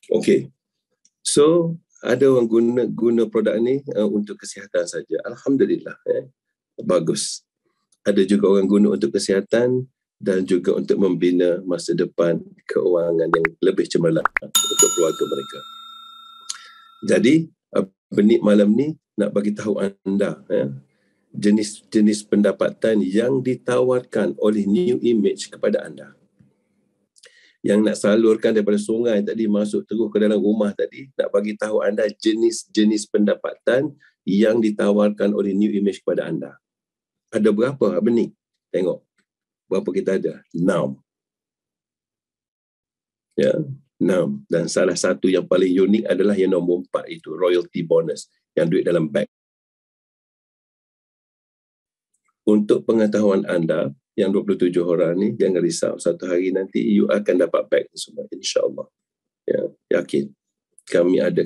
Okey. So, ada orang guna produk ni untuk kesihatan saja. Alhamdulillah. Bagus. Ada juga orang guna untuk kesihatan dan juga untuk membina masa depan keuangan yang lebih cemerlang untuk keluarga mereka. Jadi, Benik malam ni nak bagi tahu anda jenis-jenis pendapatan yang ditawarkan oleh New Image kepada anda. Yang nak salurkan daripada sungai tadi masuk terus ke dalam rumah tadi, nak bagi tahu anda jenis-jenis pendapatan yang ditawarkan oleh New Image kepada anda. Ada berapa, Benik? Tengok. Berapa kita ada? 6. Ya, 6. Dan salah satu yang paling unik adalah yang nombor 4 itu, royalty bonus, yang duit dalam beg. Untuk pengetahuan anda, yang 27 orang ni, jangan risau. Satu hari nanti, you akan dapat beg semua, insyaAllah. Ya, yakin. Kami ada.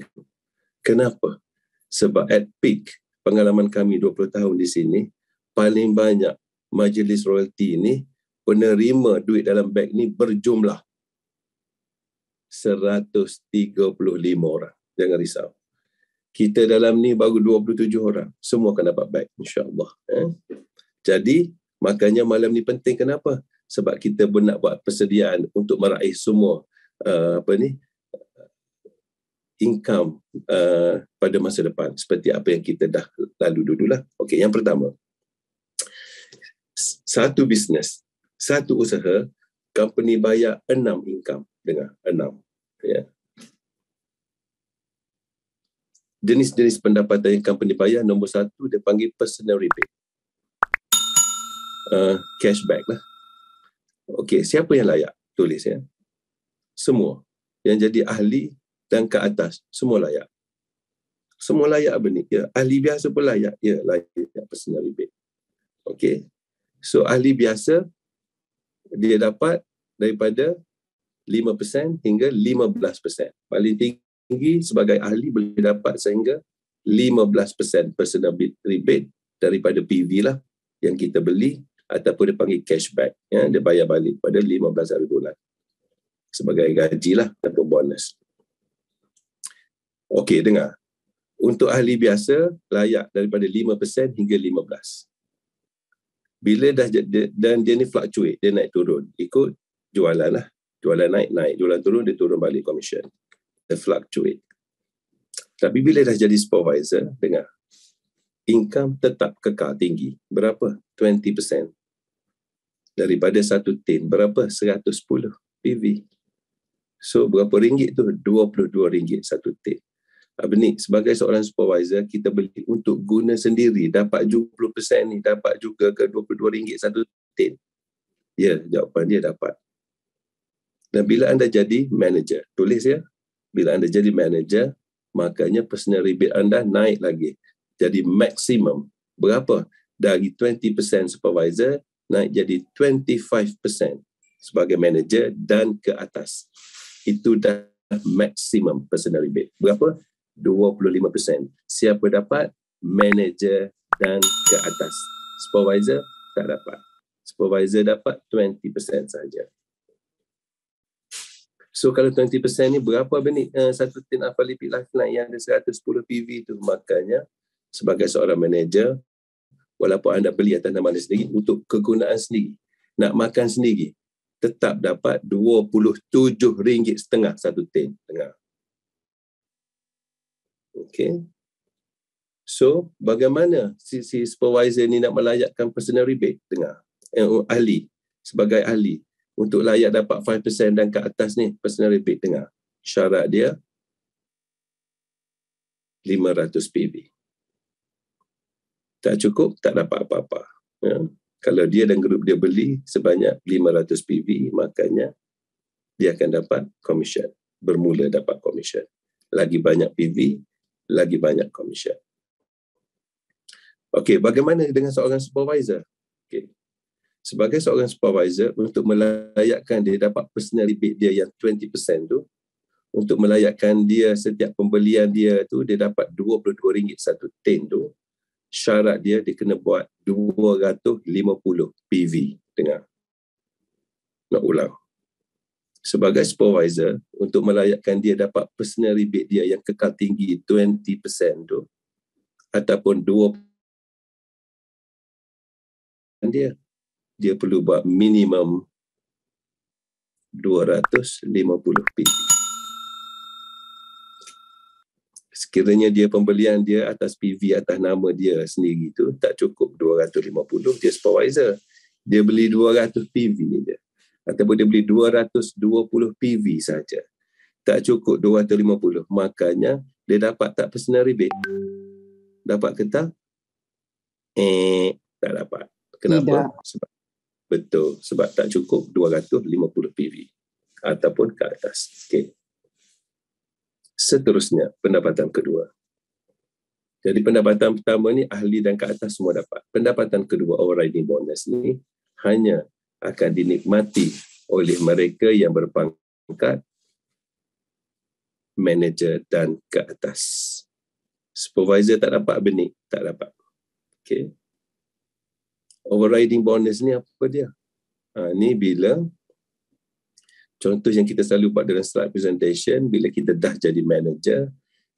Kenapa? Sebab at peak, pengalaman kami 20 tahun di sini, paling banyak majlis royalty ni, penerima duit dalam beg ni berjumlah 135 orang. Jangan risau. Kita dalam ni baru 27 orang. Semua akan dapat beg, insyaAllah. Jadi, makanya malam ni penting. Kenapa? Sebab kita nak buat persediaan untuk meraih semua income pada masa depan. Seperti apa yang kita dah lalu dululah. Okey, yang pertama. Satu bisnes, satu usaha, company bayar 6 income. Dengar, 6. Ya. Jenis-jenis pendapatan yang company bayar, nombor 1, dia panggil personal rebate. Cashback lah. Okey, siapa yang layak? Tulis ya. Semua. Yang jadi ahli dan ke atas, semua layak. Semua layak apa ni? Ya, ahli biasa pun layak. Ya, layak personal rebate. Okey. So, ahli biasa, dia dapat daripada 5% hingga 15%. Paling tinggi sebagai ahli boleh dapat sehingga 15% personal rebate daripada PV lah yang kita beli, ataupun dia panggil cashback. Ya, dia bayar balik pada 15 hari bulan. Sebagai gaji lah atau bonus. Okey, dengar. Untuk ahli biasa, layak daripada 5% hingga 15%. Bila dah, dan dia ni fluctuate, dia naik turun. Ikut jualan lah. Jualan naik. Jualan turun, dia turun balik commission. Dia fluctuate. Tapi bila dah jadi supervisor, dengar. Income tetap kekal tinggi. Berapa? 20%. Daripada satu tin, berapa? 110 PV. So, berapa ringgit tu? 22 ringgit satu tin. Benih, sebagai seorang supervisor, kita beli untuk guna sendiri. Dapat 70% ni, dapat juga ke 22 ringgit satu tin. Ya, jawapan dia dapat. Dan bila anda jadi manager, tulis ya. Bila anda jadi manager, makanya personal rebate anda naik lagi. Jadi maksimum. Berapa? Dari 20% supervisor, naik jadi 25% sebagai manager dan ke atas. Itu dah maksimum personal rebate. Berapa? 25%. Siapa dapat? Manager dan ke atas. Supervisor tak dapat. Supervisor dapat 20% saja. So kalau 20% ni berapa Benik? Satu tin Alpha Lipid Lifeline yang ada 110 PV tu. Makanya sebagai seorang manager, walaupun anda beli atas nama anda sendiri untuk kegunaan sendiri, nak makan sendiri, tetap dapat RM27.50 satu tin. Dengar. Okey. So, bagaimana si supervisor ni nak melayakkan personal rebate? Dengar. Ahli, sebagai ahli, untuk layak dapat 5% dan ke atas ni, personal rebate, dengar. Syarat dia 500 PV. Tak cukup, tak dapat apa-apa. Ya. Kalau dia dan grup dia beli sebanyak 500 PV, makanya dia akan dapat commission. Bermula dapat commission. Lagi banyak PV, lagi banyak commission. Okey, bagaimana dengan seorang supervisor? Okey. Sebagai seorang supervisor, untuk melayakkan dia dapat personal rebate dia yang 20% tu, untuk melayakkan dia setiap pembelian dia tu, dia dapat RM22 satu tin tu, Syarat dia kena buat 250 PV. Dengar. Nak ulang. Sebagai supervisor, untuk melayakkan dia dapat personal rebate dia yang kekal tinggi 20% tu, ataupun 2% dia perlu buat minimum 250 PV. Sekiranya dia pembelian dia atas PV atas nama dia sendiri tu tak cukup 250, dia supervisor. Dia beli 200 PV je. Ataupun dia beli 220 PV saja. Tak cukup 250. Makanya dia dapat tak personal rebate? Dapat ke tak? Tak dapat. Kenapa? Sebab, betul. Sebab tak cukup 250 PV. Ataupun ke atas. Okay. Seterusnya, pendapatan kedua. Jadi pendapatan pertama ni ahli dan ke atas semua dapat. Pendapatan kedua, overriding bonus ni hanya akan dinikmati oleh mereka yang berpangkat manager dan ke atas. Supervisor tak dapat benih, tak dapat. Okay. Overriding bonus ni apa dia? Ni bila contoh yang kita selalu buat dalam slide presentation, bila kita dah jadi manager,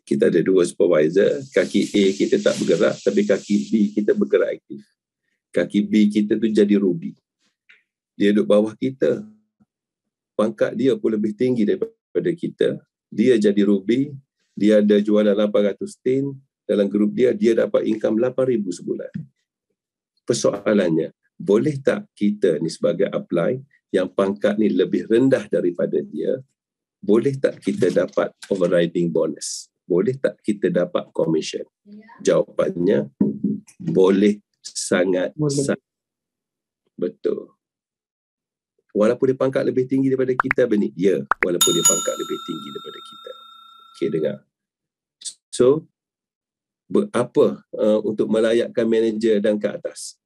kita ada 2 supervisor, kaki A kita tak bergerak, tapi kaki B kita bergerak aktif. Kaki B kita tu jadi Ruby. Dia duduk bawah kita. Pangkat dia pun lebih tinggi daripada kita. Dia jadi Ruby, dia ada jualan 800 tin, dalam grup dia dapat income 8,000 sebulan. Persoalannya, boleh tak kita ni sebagai upline yang pangkat ni lebih rendah daripada dia, boleh tak kita dapat overriding bonus? Boleh tak kita dapat commission? Jawapannya, boleh sangat. Betul. Walaupun dia pangkat lebih tinggi daripada kita, benih? Ya, walaupun dia pangkat lebih tinggi daripada kita. Okey, dengar. So, apa untuk melayakkan manager dan ke atas?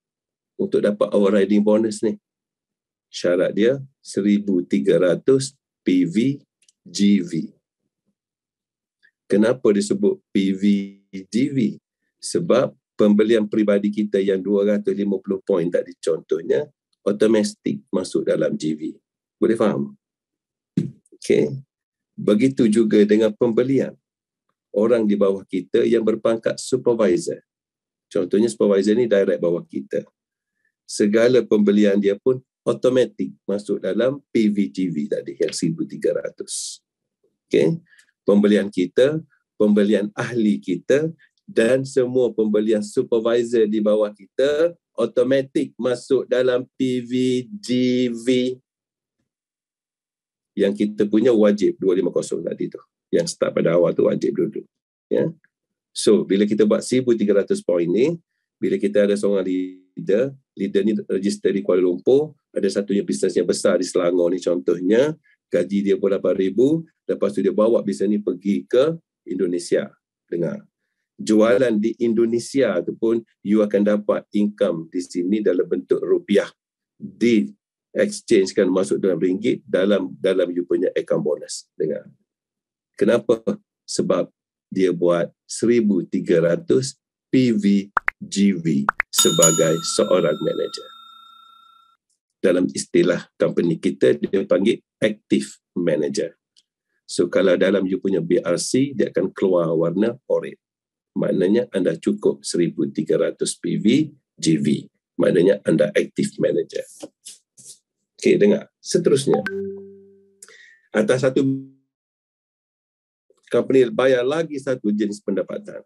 Untuk dapat overriding bonus ni, syarat dia 1,300 PV GV. Kenapa disebut PV GV? Sebab pembelian peribadi kita yang 250 poin tadi contohnya, automatik masuk dalam GV. Boleh faham? Okay. Begitu juga dengan pembelian orang di bawah kita yang berpangkat supervisor. Contohnya supervisor ni direct bawah kita. Segala pembelian dia pun automatik masuk dalam PVGV tadi yang 1,300. Okay. Pembelian kita, pembelian ahli kita dan semua pembelian supervisor di bawah kita automatik masuk dalam PVGV yang kita punya wajib 250 tadi tu. Yang start pada awal tu wajib dulu. Ya. So, bila kita buat 1,300 poin ni, bila kita ada seorang leader ni register di Kuala Lumpur, ada satu bisnes yang besar di Selangor ni contohnya, gaji dia pun 8,000, lepas tu dia bawa bisnes ni pergi ke Indonesia. Dengar. Jualan di Indonesia tu pun you akan dapat income di sini dalam bentuk rupiah. Di exchange kan masuk dalam ringgit dalam you punya account bonus. Dengar. Kenapa? Sebab dia buat 1,300 PVGV sebagai seorang manager. Dalam istilah company kita, dia panggil active manager. So, kalau dalam you punya BRC, dia akan keluar warna orange. Maknanya anda cukup 1,300 PVGV. Maknanya anda active manager. Okey, dengar. Seterusnya, atas satu company bayar lagi satu jenis pendapatan.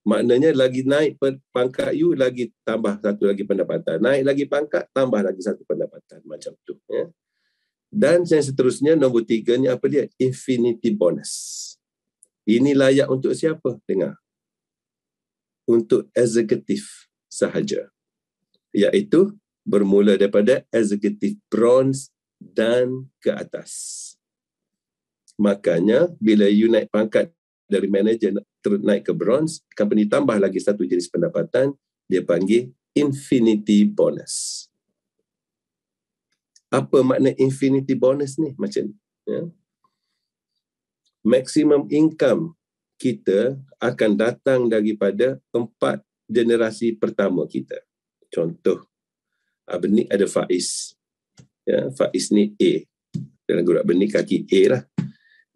Maknanya lagi naik pangkat you, lagi tambah satu lagi pendapatan. Naik lagi pangkat, tambah lagi satu pendapatan. Macam tu. Ya. Dan yang seterusnya, nombor 3 ni apa dia? Infinity bonus. Ini layak untuk siapa? Dengar. Untuk eksekutif sahaja. Iaitu bermula daripada eksekutif bronze dan ke atas. Makanya, bila you naik pangkat dari manager naik ke bronze, company tambah lagi satu jenis pendapatan, dia panggil infinity bonus. Apa makna infinity bonus ni? Macam ni. Ya. Maximum income kita akan datang daripada 4 generasi pertama kita. Contoh, benih ada Faiz. Ya, Faiz ni A. Dalam grup benih kaki A lah.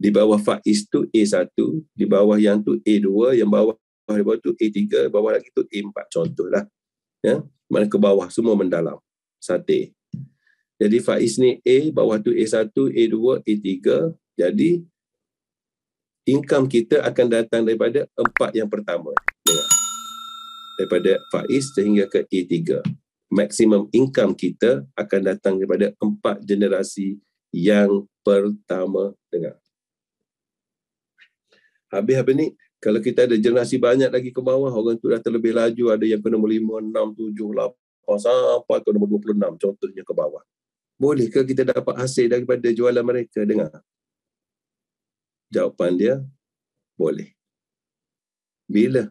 Di bawah Faiz tu A1, di bawah yang tu A2, yang bawah tu A3, bawah lagi tu A4. Contoh lah. Ya, mana ke bawah semua mendalam. Sate. Jadi Faiz ni A, bawah tu A1, A2, A3. Jadi income kita akan datang daripada 4 yang pertama. Ya. Daripada Faiz sehingga ke A3. Maksimum income kita akan datang daripada 4 generasi yang pertama. Dengar. Habis apa ni? Kalau kita ada generasi banyak lagi ke bawah, orang tu dah terlebih laju, ada yang ke nombor 5, 6, 7, 8, sampai ke nombor 26, contohnya ke bawah. Bolehkah kita dapat hasil daripada jualan mereka? Dengar. Jawapan dia, boleh. Bila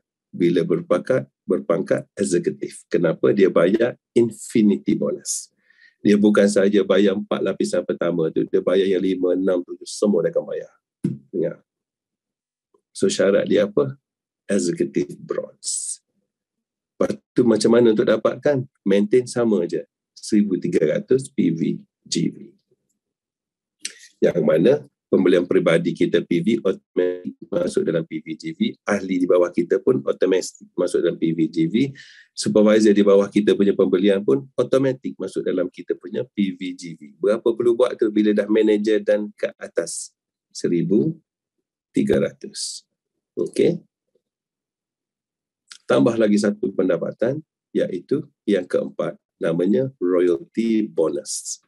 berpangkat eksekutif. Kenapa? Dia bayar infinity bonus. Dia bukan saja bayar 4 lapisan pertama tu, dia bayar yang 5, 6, 7, semua dia akan bayar. Dengar. So syarat dia apa? Executive bronze. Lepas tu macam mana untuk dapatkan? Maintain sama je. 1300 PV GV. Yang mana pembelian peribadi kita PV automatik masuk dalam PV-GV, ahli di bawah kita pun automatik masuk dalam PV-GV, supervisor di bawah kita punya pembelian pun automatik masuk dalam kita punya PV-GV. Berapa perlu buat tu bila dah manager dan ke atas? 1,300. Okey. Tambah lagi satu pendapatan, iaitu yang keempat, namanya royalty bonus.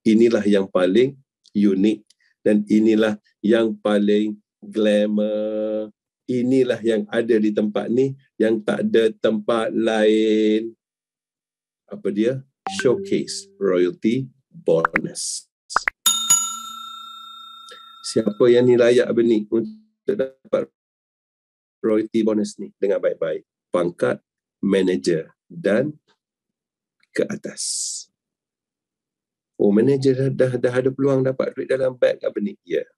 Inilah yang paling unik dan inilah yang paling glamour. Inilah yang ada di tempat ni, yang tak ada tempat lain. Apa dia? Showcase royalty bonus. Siapa yang ni layak benih untuk dapat royalty bonus ni? Dengar baik-baik. Pangkat manager dan ke atas. Oh, manager dah ada peluang dapat duit dalam beg apa ni? Ya. Yeah.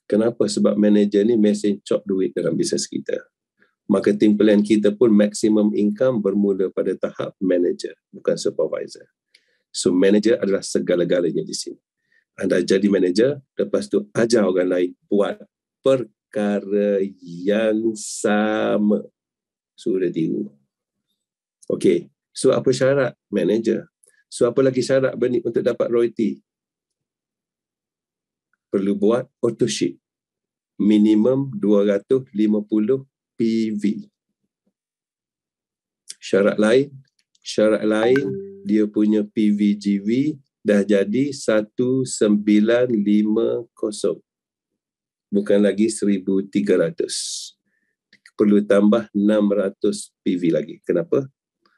Kenapa? Sebab manager ni mesin chop duit dalam bisnes kita. Marketing plan kita pun maximum income bermula pada tahap manager, bukan supervisor. So manager adalah segala-galanya di sini. Anda jadi manager, lepas tu ajar orang lain buat perkara yang sama. Sudah tiru. Okey. So apa syarat manager? So apa lagi syarat benih untuk dapat royalty? Perlu buat auto ship. Minimum 250 PV. Syarat lain dia punya PV-GV dah jadi 1950. Bukan lagi 1,300. Perlu tambah 600 PV lagi. Kenapa?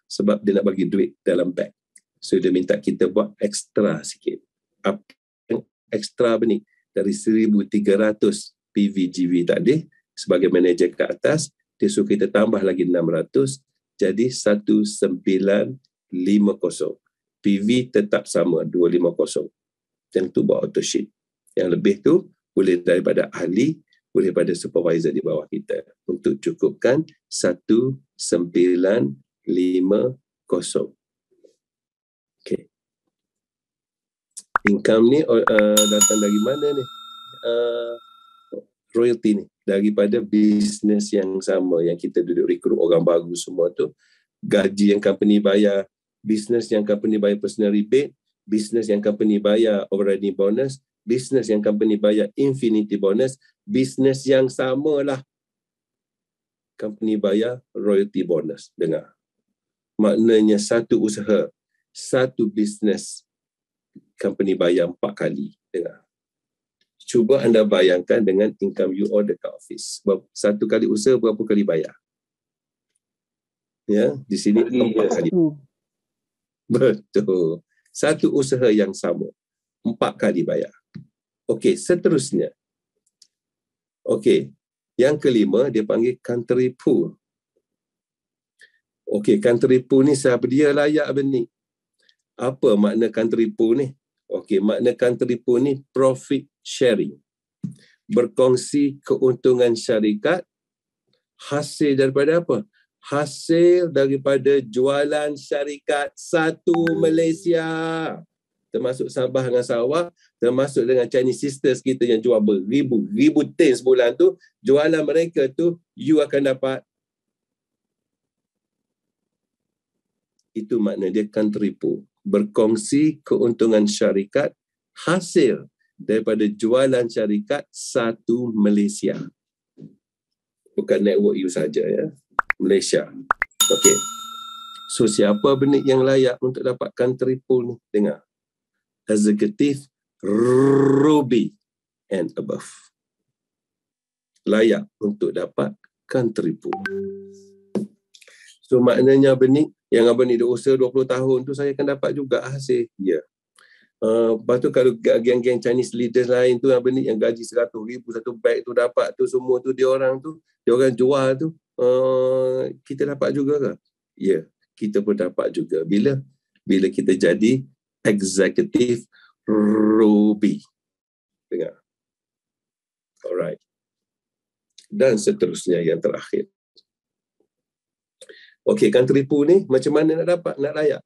Sebab dia nak bagi duit dalam beg. So dia minta kita buat ekstra sikit. Apa yang ekstra benih? Dari 1,300 PV-GV tadi, sebagai manager ke atas, dia suruh kita tambah lagi 600, jadi 1950. PV tetap sama, 250. Yang tu buat auto sheet. Yang lebih tu, boleh daripada ahli, boleh daripada supervisor di bawah kita. Untuk cukupkan 1950. Okay. Income ni datang dari mana ni? Royalty ni. Daripada bisnes yang sama, yang kita duduk rekrut orang baru semua tu. Gaji yang company bayar, bisnes yang company bayar personal rebate, bisnes yang company bayar overriding bonus, bisnes yang company bayar infinity bonus, bisnes yang sama lah company bayar royalty bonus. Dengar. Maknanya satu usaha, satu bisnes company bayar 4 kali. Dengar. Cuba anda bayangkan dengan income you all dekat office. Satu kali usaha berapa kali bayar? Ya, di sini 4 kali. Betul. Satu usaha yang sama, 4 kali bayar. Okey, seterusnya. Okey, yang kelima dia panggil country pool. Okey, country pool ni siapa dia layak benih? Apa makna country pool ni? Okey, makna country pool ni profit sharing. Berkongsi keuntungan syarikat hasil daripada apa? hasil daripada jualan syarikat satu Malaysia. Termasuk Sabah dengan Sarawak, termasuk dengan Chinese sisters kita yang jual beribu-ribu tin sebulan tu, jualan mereka tu, you akan dapat. Itu makna dia contribute. Berkongsi keuntungan syarikat hasil daripada jualan syarikat satu Malaysia. Bukan network you saja, ya. Malaysia. Okey. So siapa benih yang layak untuk dapatkan triple ni? Dengar. Executive Ruby and above. Layak untuk dapatkan triple. So maknanya benih yang abang ni dah usaha 20 tahun tu saya akan dapat juga hasil. Ya. Lepas tu kalau geng-geng Chinese leaders lain tu abang ni yang gaji 100,000 satu bag tu dapat tu semua tu dia orang jual tu, kita dapat juga ke? Ya, kita pun dapat juga. Bila kita jadi executive Ruby. Dengar. Alright. Dan seterusnya yang terakhir. Okey, country pool ni macam mana nak dapat, nak layak?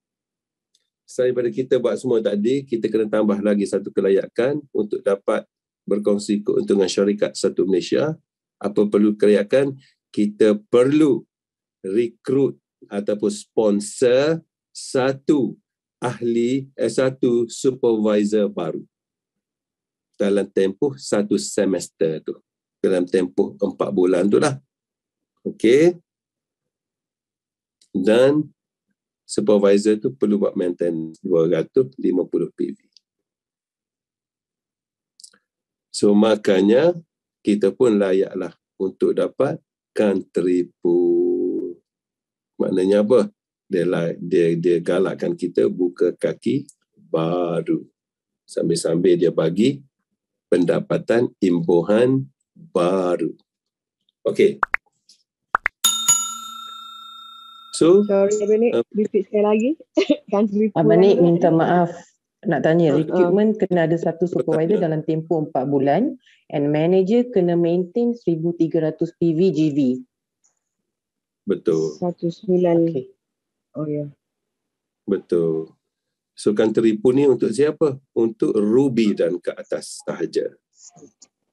Daripada kita buat semua tadi, kita kena tambah lagi satu kelayakan untuk dapat berkongsi keuntungan syarikat satu Malaysia. Apa perlu kelayakan? Kita perlu rekrut ataupun sponsor satu supervisor baru dalam tempoh satu semester tu, dalam tempoh 4 bulan tu lah. Okey. Dan supervisor tu perlu buat maintenance 250 PV. So makanya kita pun layaklah untuk dapat country pool. Maknanya apa? Dia galakkan kita buka kaki baru. Sambil-sambil dia bagi pendapatan imbuhan baru. Okey. So, sorry Abang Nik, repeat sekali lagi. Abang Nik minta maaf nak tanya, recruitment kena ada satu supervisor dalam tempoh 4 bulan and manager kena maintain 1,300 PV GV. Betul. 19. Okay. Oh ya. Betul. So country pool ni untuk siapa? Untuk Ruby dan ke atas sahaja.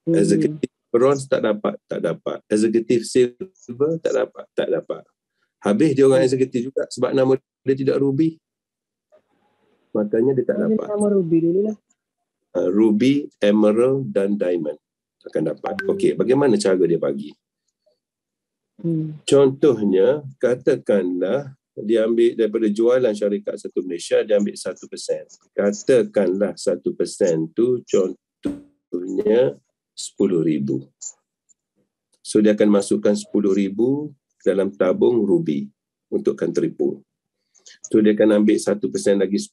Executive bronze tak dapat. Executive silver tak dapat. Habis dia orang eksekutif juga sebab nama dia tidak Ruby. Makanya dia tak dapat. Nama Ruby dulu lah. Ruby, Emerald dan Diamond akan dapat. Okey, bagaimana cara dia bagi? Contohnya, katakanlah dia ambil daripada jualan syarikat satu Malaysia, dia ambil 1%. Katakanlah 1% tu contohnya 10,000. So dia akan masukkan 10,000 dalam tabung Ruby untuk country pool. So dia akan ambil 1% lagi 10,000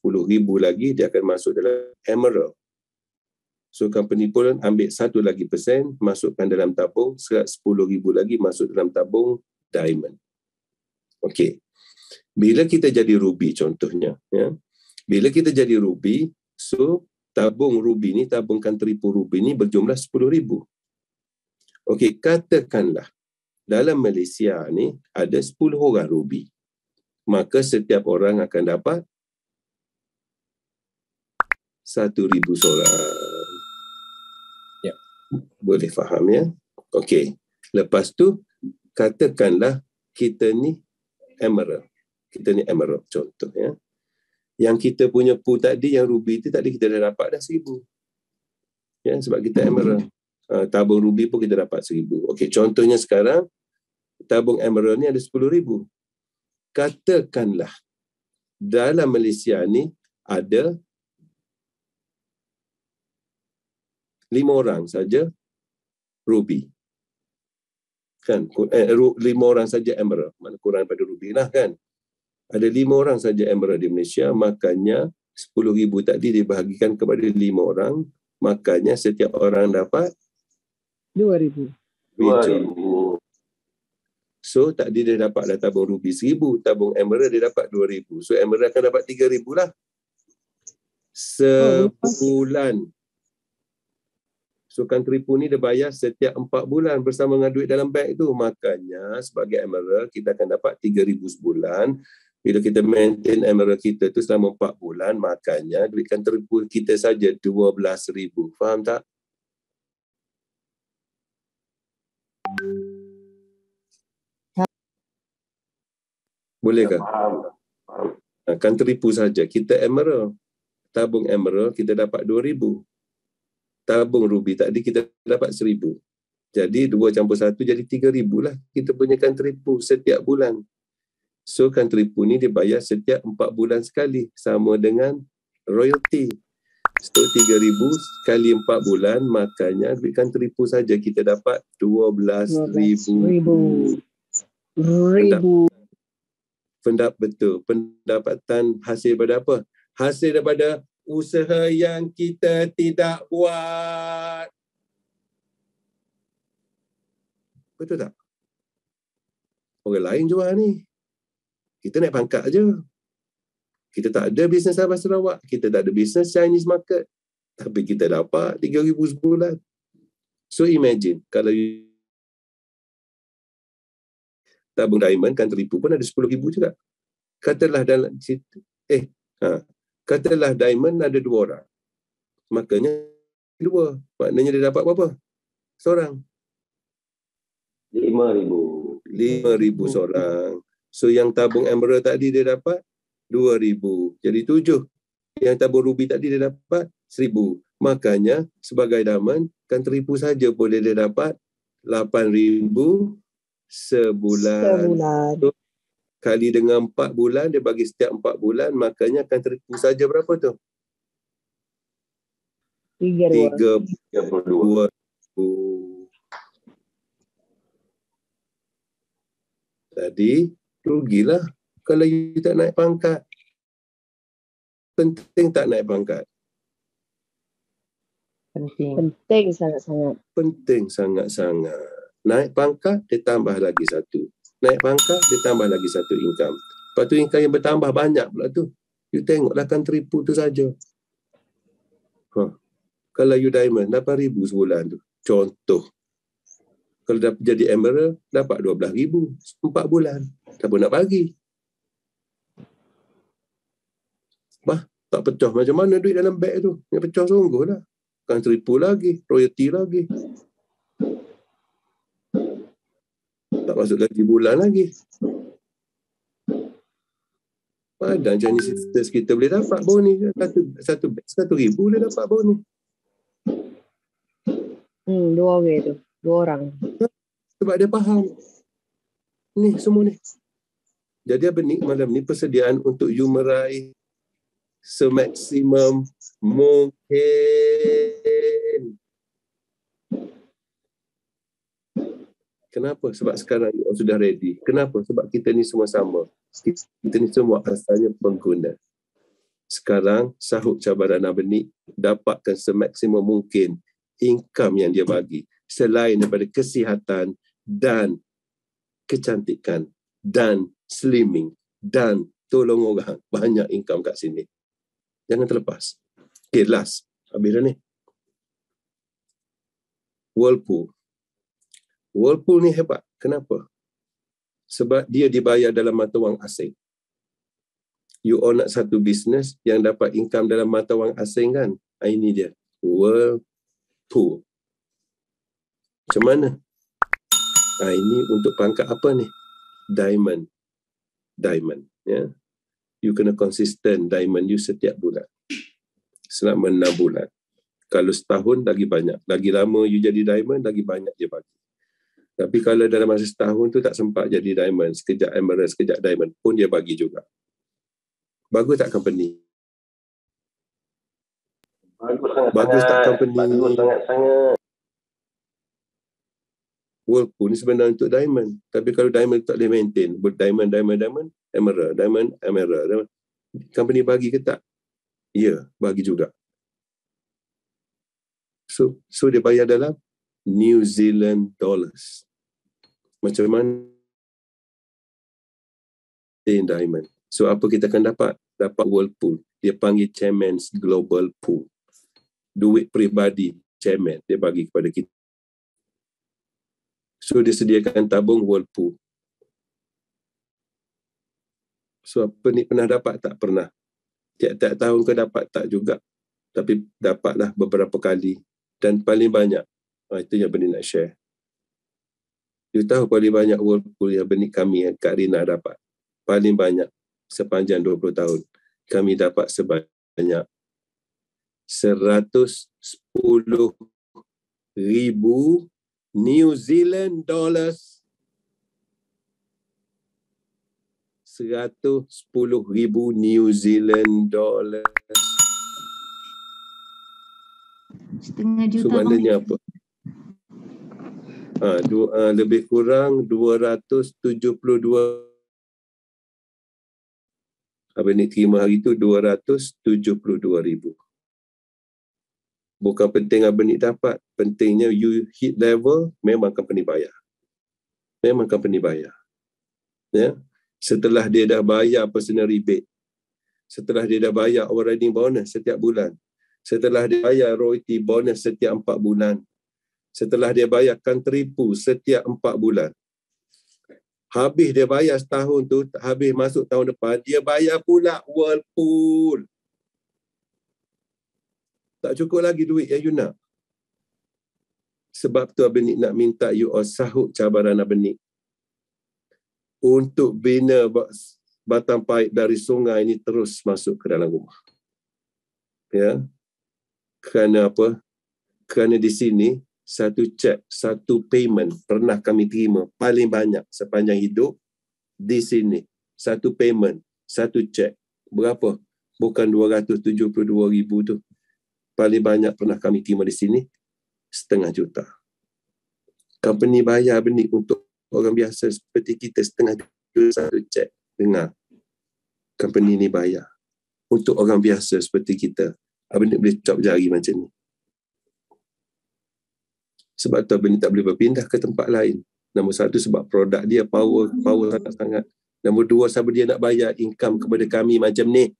lagi, dia akan masuk dalam Emerald. So company pun ambil 1 lagi persen, masukkan dalam tabung, 10,000 lagi masuk dalam tabung Diamond. Okey. Bila kita jadi Ruby contohnya, ya. Bila kita jadi Ruby, so tabung Ruby ni, tabung country pool Ruby ni berjumlah 10,000. Okey, katakanlah dalam Malaysia ni ada 10 orang Ruby. Maka setiap orang akan dapat 1,000 seorang. Ya, boleh faham ya? Okey. Lepas tu katakanlah kita ni Emerald. Kita ni Emerald contoh ya. Yang kita punya pool tadi yang Ruby tu tadi kita dah dapat dah 1,000. Ya, sebab kita Emerald. Tabung Ruby pun kita dapat 1,000. Okey, contohnya sekarang tabung Emerald ni ada 10,000. Katakanlah dalam Malaysia ni ada 5 orang saja Ruby. Kan? 5 orang saja Emerald. Mana kurang pada Ruby lah kan. Ada 5 orang saja Emerald di Malaysia, makanya 10,000 tadi dibahagikan kepada 5 orang, makanya setiap orang dapat 2,000. So tadi dia dapat dah tabung Ruby 1,000, tabung Emerald dia dapat 2,000. So Emerald akan dapat 3,000 lah. Sebulan. So country pool ni dia bayar setiap 4 bulan bersama dengan duit dalam bank tu. Makanya sebagai emerald kita akan dapat 3,000 sebulan. Bila kita maintain emerald kita tu selama 4 bulan, makanya duit country pool kita saja 12,000. Faham tak? Boleh ke? Country pool saja. Kita emerald. Tabung emerald kita dapat 2,000. Tabung ruby tadi kita dapat 1,000. Jadi 2 campur 1 jadi 3,000 lah. Kita punya country pool setiap bulan. So country pool ni dibayar setiap 4 bulan sekali. Sama dengan royalty. So 3,000 kali 4 bulan, makanya duit country pool saja kita dapat 12,000. Betul. Pendapatan hasil daripada apa? Hasil daripada usaha yang kita tidak buat. Betul tak? Orang lain jual ni. Kita naik pangkat je. Kita tak ada bisnes Sabah Sarawak. Kita tak ada bisnes Chinese market. Tapi kita dapat 3,000 sebulan. So imagine, kalau tabung diamond, country pool pun ada 10,000 juga. Katalah dalam situ. Katalah diamond ada 2 orang. Makanya 2. Maknanya dia dapat berapa? Seorang. 5,000. 5,000 seorang. So yang tabung emerald tadi dia dapat 2,000. Jadi 7. Yang tabung ruby tadi dia dapat 1,000. Makanya sebagai diamond, country pool saja boleh dia dapat 8,000 sebulan. So, kali dengan 4 bulan, dia bagi setiap 4 bulan, makanya country pool saja berapa tu? 32. Jadi, rugilah kalau you tak naik pangkat. Penting tak naik pangkat? Penting sangat-sangat. Penting sangat-sangat. Naik pangkat, dia tambah lagi 1. Naik pangkat, dia tambah lagi 1 income. Lepas tu income yang bertambah banyak pula tu. You tengoklah country pool tu saja. Kalau you diamond, 8,000 sebulan tu. Contoh. Kalau dapat jadi emerald, dapat 12,000. 4 bulan. Tak pun nak bagi. Tak pecah. Macam mana duit dalam beg tu? Yang pecah sungguh lah. Country pool lagi. Royalty lagi. Tak masuk lagi bulan lagi. Padahal Chinese sisters kita boleh dapat bau ni. Satu beg 1,000 dia dapat bau ni. 2 orang tu. 2 orang. Sebab dia faham. Ni semua ni. Jadi apa ni? Malam ni persediaan untuk you meraih semaksimum mungkin. Kenapa? Sebab sekarang you sudah ready. Kenapa? Sebab kita ni semua sama. Kita ni semua asalnya pengguna. Sekarang sahut cabaran Abenik, dapatkan semaksimum mungkin income yang dia bagi. Selain daripada kesihatan dan kecantikan dan slimming dan tolong orang. Banyak income kat sini. Jangan terlepas. Okay, last. Habis dah ni. Whirlpool. Whirlpool ni hebat. Kenapa? Sebab dia dibayar dalam mata wang asing. You all nak satu bisnes yang dapat income dalam mata wang asing kan? Ini dia. Whirlpool. Macam mana? Ini untuk pangkat apa ni? Diamond. Ya. You kena konsisten diamond you setiap bulan. Selama 6 bulan. Kalau setahun, lagi banyak. Lagi lama you jadi diamond, lagi banyak dia bagi. Tapi kalau dalam masa setahun tu tak sempat jadi diamond, sekejap emerald, sekejap diamond, pun dia bagi juga. Bagus tak company? Bagus tak company? Bagus sangat-sangat. Whirlpool ni sebenarnya untuk diamond. Tapi kalau diamond tak boleh maintain, diamond, emerald. Company bagi ke tak? Ya, bagi juga. So dia bayar dalam New Zealand dollars. Macam mana diamond? So apa kita akan dapat? Dapat Whirlpool. Dia panggil Chairman's Global Pool. Duit peribadi chairman, dia bagi kepada kita. So dia sediakan tabung Whirlpool. So apa ni pernah dapat? Tak pernah. Tiap-tiap tahun ke dapat? Tak juga. Tapi dapatlah beberapa kali. Dan paling banyak. Itu yang Benik nak share. You tahu paling banyak Whirlpool yang Benik kami, Kak Rina dapat. Paling banyak sepanjang 20 tahun. Kami dapat sebanyak 110,000 New Zealand dollars. 110,000 New Zealand dollars. Setengah juta. So maknanya apa? Lebih kurang 272. Abang ni terima hari tu 272,000. Bukan penting abang ni dapat. Pentingnya you hit level, memang company bayar. Memang company bayar. Ya. Setelah dia dah bayar personal rebate, setelah dia dah bayar overriding bonus setiap bulan, setelah dia bayar royalty bonus setiap 4 bulan, setelah dia bayar country pool setiap 4 bulan, habis dia bayar setahun tu, habis masuk tahun depan, dia bayar pula Whirlpool. Tak cukup lagi duit yang you nak. Sebab tu Abang Nik nak minta you all sahut cabaran Abang Nik untuk bina batang paip dari sungai ini terus masuk ke dalam rumah. Ya. Kerana apa? Kerana di sini satu cek, satu payment pernah kami terima paling banyak sepanjang hidup di sini. Satu payment, satu cek. Berapa? Bukan 272,000 tu. Paling banyak pernah kami terima di sini, 500,000 juta. Company bayar benih untuk orang biasa seperti kita 500,000 satu cek. Dengar. Company ni bayar. Untuk orang biasa seperti kita. Abang ni boleh cop jari macam ni. Sebab tu abang ni tak boleh berpindah ke tempat lain. Nombor satu, sebab produk dia power sangat-sangat. Nombor dua, sebab dia nak bayar income kepada kami macam ni.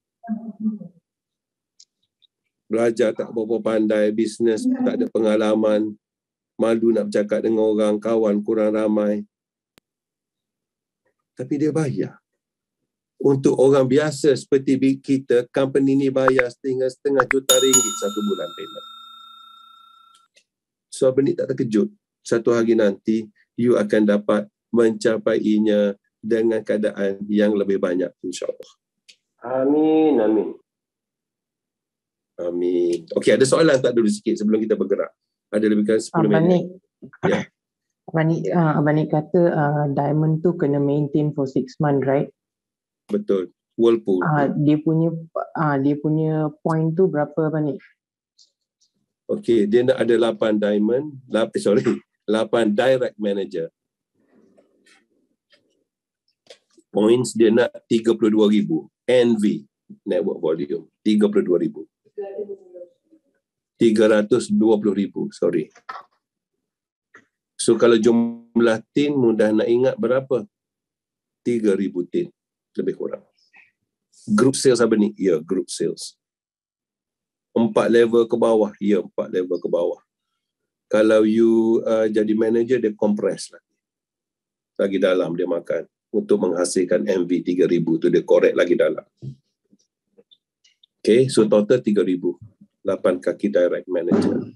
Belajar tak berapa pandai, bisnes tak ada pengalaman, malu nak bercakap dengan orang, kawan kurang ramai. Tapi dia bayar. Untuk orang biasa seperti kita, company ni bayar setengah juta ringgit satu bulan payment. So Abang Nik tak terkejut. Satu hari nanti, you akan dapat mencapainya dengan keadaan yang lebih banyak, insyaAllah. Amin, amin. Amin. Okey, ada soalan tak dulu sikit sebelum kita bergerak? Ada lebih kurang 10 minit. Ya. Abang Nik kata diamond tu kena maintain for 6 months, right? Betul. Whirlpool. Dia punya point tu berapa Abang Nik? Okey, dia nak ada 8 diamond, 8 direct manager. Points dia nak 32,000. NV, network volume, 32,000. 320,000, sorry. So kalau jumlah tin mudah nak ingat berapa? 3,000 tin, lebih kurang. Group sales apa ni? Ya, group sales. 4 level ke bawah, ya 4 level ke bawah. Kalau you jadi manager, dia compress lagi dalam dia makan untuk menghasilkan MV 3,000 tu, dia korek lagi dalam. Okay, so total 3,000. 8 kaki direct manager.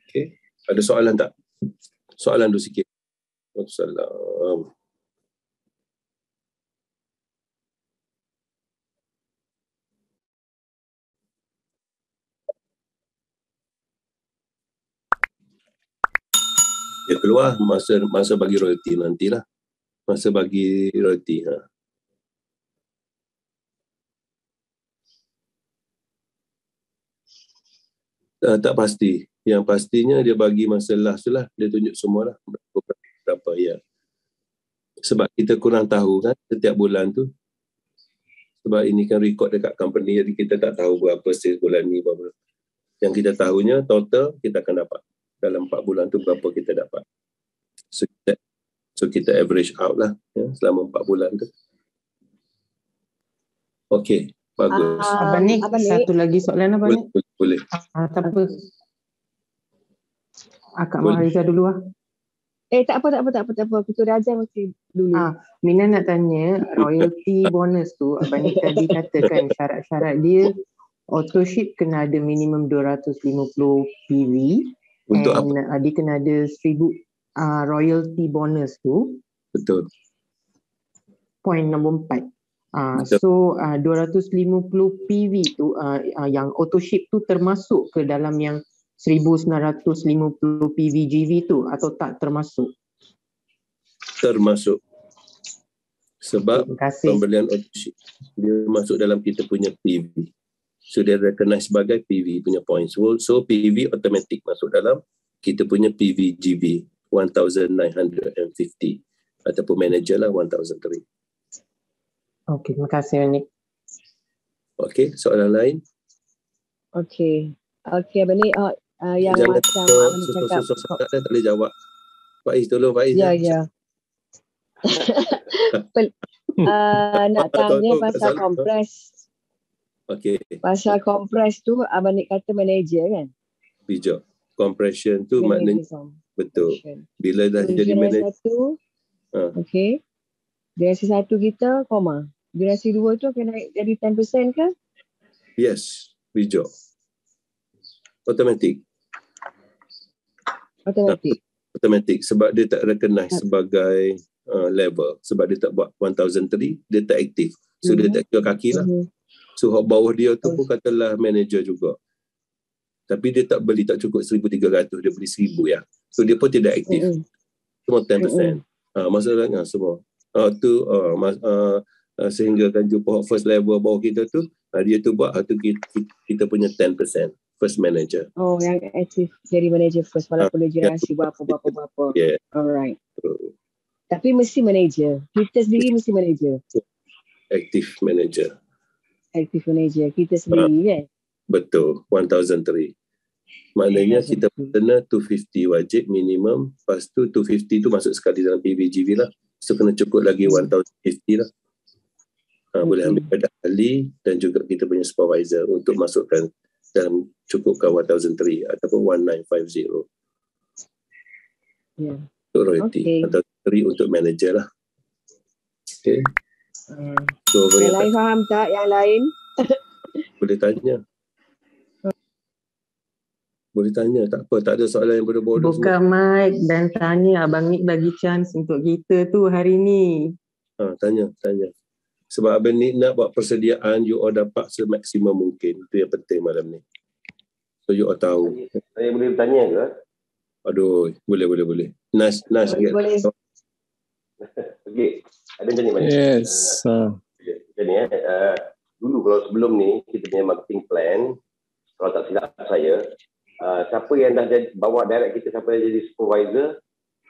Okay, ada soalan tak? Soalan dulu sikit. Waalaikumsalam. Dia keluar masa bagi royalty nantilah. Masa bagi royalty. Tak pasti. Yang pastinya dia bagi masa last tu lah. Dia tunjuk semua lah. Berapa ya. Sebab kita kurang tahu kan setiap bulan tu. Sebab ini kan record dekat company, jadi kita tak tahu berapa sales bulan ni. Berapa. Yang kita tahunya total kita akan dapat. Dalam 4 bulan tu berapa kita dapat. So kita average out lah ya, selama 4 bulan tu. Okey. Bagus. Abang Nik, satu lagi soalan Abang Nik. Boleh. Tak apa. Akak Boleh. Mahariza dulu lah. Tak apa. Ketua Raja mesti dulu. Mina nak tanya, royalty bonus tu, Abang Nik tadi katakan syarat-syarat dia, auto ship kena ada minimum 250 PV. Untuk and dia kena ada 1000 royalty bonus tu. Betul. Point nombor 4. Betul. So 250 PV tu yang auto ship tu termasuk ke dalam yang 1950 PV GV tu atau tak termasuk? Termasuk. Sebab Terima kasih. pembelian auto ship dia masuk dalam kita punya PV. So dia recognize sebagai PV punya points. So PV automatic masuk dalam kita punya PV GV 1950 ataupun manager lah 1003. Okey, terima kasih Nik. Okey, soalan lain? Okey, Abang Nik, yang Jangan macam Abang Nik cakap. susah sangat tak boleh jawab. Faiz, tolong Faiz. Ya. Nak tanya pasal kompres. Okey. Pasal kompres tu Abang Nik kata manager kan? Bijak. Compression tu maknanya betul. Bila dah jadi manager. Okey. Generasi 1 kita koma. Generasi 2 tu akan naik jadi 10% ke? Yes, bijak. Automatic sebab dia tak recognize sebagai level, sebab dia tak buat 1003, dia tak aktif. So dia tak kira kaki lah. So bawah dia tu pun katalah manager juga. Tapi dia tak beli, tak cukup 1,300, dia beli 1,000 ya. So dia pun tidak aktif. Semua 10%. Maksudnya semua. Sehingga kan jumpa first level bawah kita tu, dia tu buat tu kita punya 10% first manager. Oh, yang aktif jadi manager first walaupun dia generasi berapa. Yeah. Alright. Tapi mesti manager. Kita sendiri mesti manager. Active manager. Kita sendiri kan? Betul. 1003. Maknanya kita kena 250 wajib minimum. Lepas tu 250 tu masuk sekali dalam PVGV lah. So kena cukup lagi 1050 lah. Boleh ambil pada ahli dan juga kita punya supervisor untuk masukkan dalam cukupkan 1003 ataupun 1950. Ya. Untuk royalty. 1003 untuk manager lah. Okay. So, yang lain faham tak? Yang lain? Boleh tanya, tak apa, tak ada soalan yang bodoh-bodoh. Buka mic dan tanya, Abang Nik bagi chance untuk kita tu hari ni. Tanya. Sebab Abang Nik nak buat persediaan, you all dapat semaksimum mungkin. Itu yang penting malam ni. So you all tahu. Saya boleh bertanya ke? Aduh, boleh. Nas. Boleh. Okey, ada tanya banyak. Yes. Macam ni dulu kalau sebelum ni kita punya marketing plan, kalau tak silap saya, siapa yang dah jadi bawa direct kita, siapa yang jadi supervisor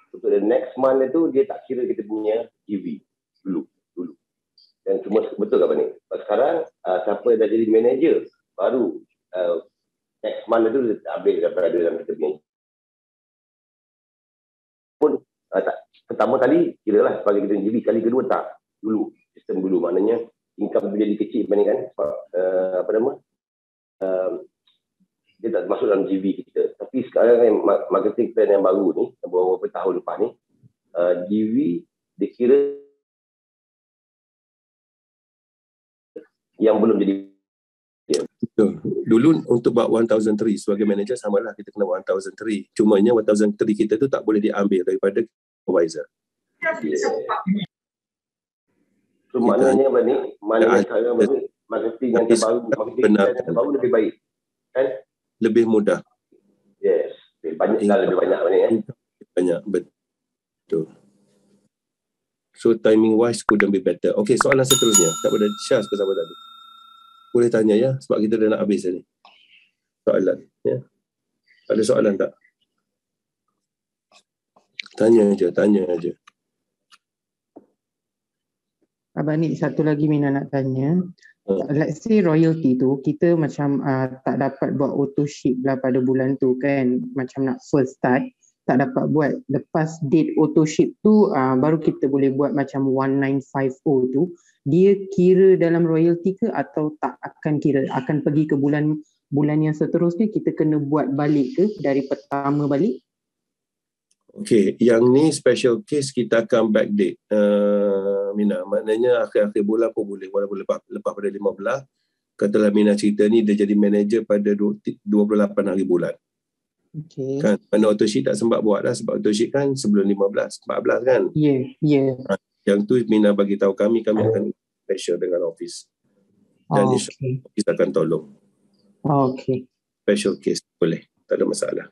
untuk the next month itu, dia tak kira kita punya GV dulu. Dan semua betul ke apa ni? Sekarang siapa yang dah jadi manager baru next month itu dia update daripada dalam kita punya pun pertama kali kira lah sebagai kita GV, kali kedua tak dulu, sistem dulu, maknanya income tu jadi kecil dibandingkan dia tak masuk dalam GV kita. Tapi sekarang yang marketing plan yang baru ni, beberapa tahun lepas ni, GV dikira yang belum jadi. Betul. Dulu untuk buat 1003 sebagai manager samalah kita kena 1003. Cumanya 1003 kita tu tak boleh diambil daripada supervisor. So maknanya apa ni? Maknanya sekarang ni marketing yang terbaru, marketing yang terbaru lebih baik. Kan? Lebih mudah. Yes. Lebih banyak ni. Banyak, betul. So timing wise couldn't be better. Okay, soalan seterusnya. Tak pada Syah ke siapa tadi? Boleh tanya ya, sebab kita dah nak habis ni. Soalan. Ya. Ada soalan tak? Tanya aja. Abang Nik, satu lagi Mina nak tanya. Let's say royalty tu, kita macam tak dapat buat auto ship lah pada bulan tu kan. Macam nak first start. tak dapat buat lepas date auto ship tu, baru kita boleh buat macam 1950 tu. Dia kira dalam royalty ke atau tak akan kira? Akan pergi ke bulan yang seterusnya, kita kena buat balik ke dari pertama balik? Okey, yang ni special case, kita akan backdate. Mina, maknanya akhir-akhir bulan pun boleh, walaupun lepas pada 15. Katalah Mina cerita ni dia jadi manager pada 28 hari bulan. Okey. Kan, mana autoship tak sempat buat dah, sebab autoship kan sebelum 15, 14 kan. Ya, ya. Yang tu Mina bagi tahu kami akan special dengan office. Dan insyaAllah office akan tolong. Okey. Special case boleh, tak ada masalah.